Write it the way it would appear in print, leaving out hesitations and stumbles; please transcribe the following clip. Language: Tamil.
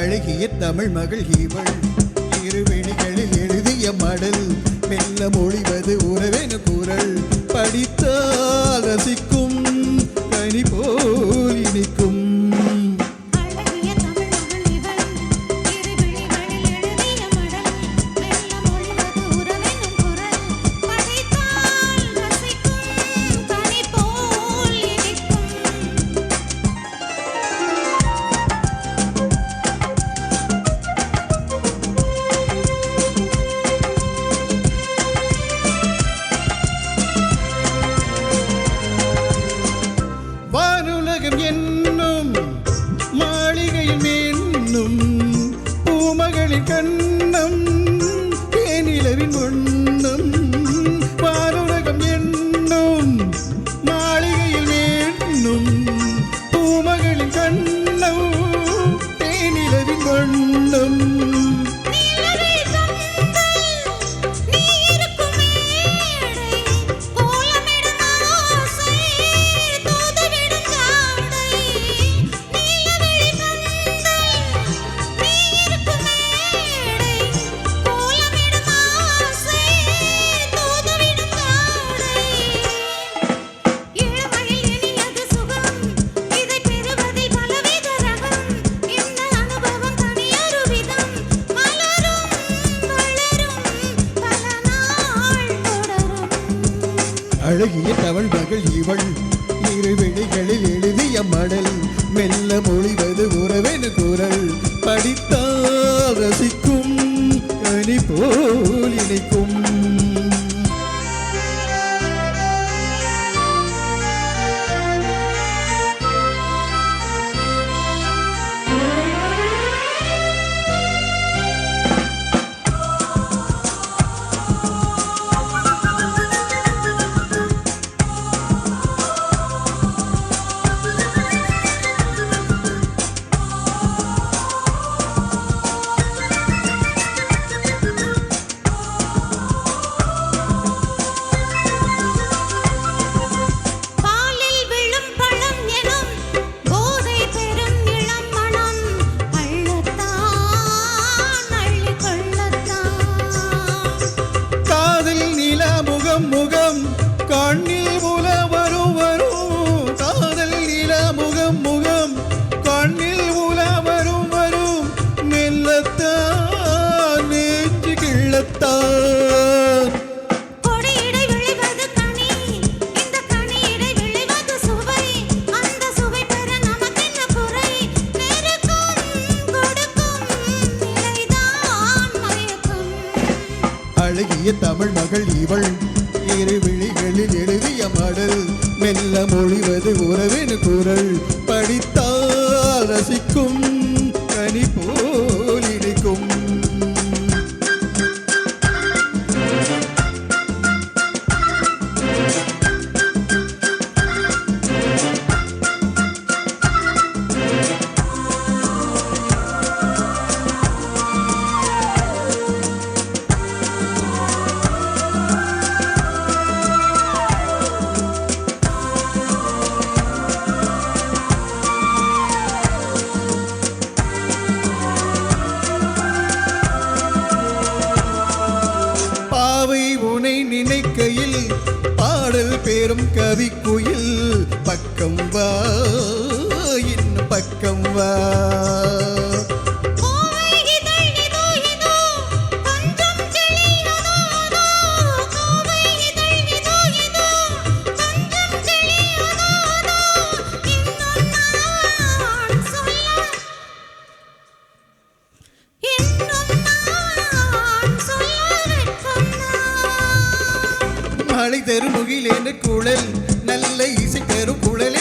அழகிய தமிழ் மகள் இவள் இருவிழிகளில் எழுதிய மடல் மெல்ல மொழிவது உறவென குரல் படித்தால் ரசிக்கும் கனி போல் இனிக்கும் என்னும் மாளிகையில் மேன்னும் பூமகளின் கண்ணம் தேனிலவின் வண்ணம் வானுலகம் என்னும் மாளிகையில் மேன்னும் பூமகளின் கண்ணம் தேனிலவின் வண்ணம் அழகிய தமிழ் மகள் இவள் இருவிழிகளில் எழுதிய மடல் மெல்ல மொழிவது உறவென குரல் படித்தால் ரசிக்கும் கனி போல் இனிக்கும் முகம் கண்ணில் முல வரும் வரும் காதல் நில முகம் முகம் கண்ணில் முல வரும் வரும் மெல்லத்தான் நெஞ்சு கிள்ளத்தான் கொடியிடை விளைவது கனி இந்த கனியிடை விளைவது சுவை அந்த சுவை பெற நமக்கென்ன குறை நெருக்கம் கொடுக்கும் நிலைதான் மயக்கம் அழகிய தமிழ் மகள் இவள் இருவிழிகளில் எழுதிய மடல் மெல்ல மொழிவது உறவென குரல் படித்தால் ரசிக்கும் கனி போல் இனிக்கும் நினைக்கையில் பாடல் பேரும் கவி குயில் பக்கம் வா இன்னும் பக்கம் வா மழை தரும் முகிலேன குழல் நல்ல இசை தரும் குழல்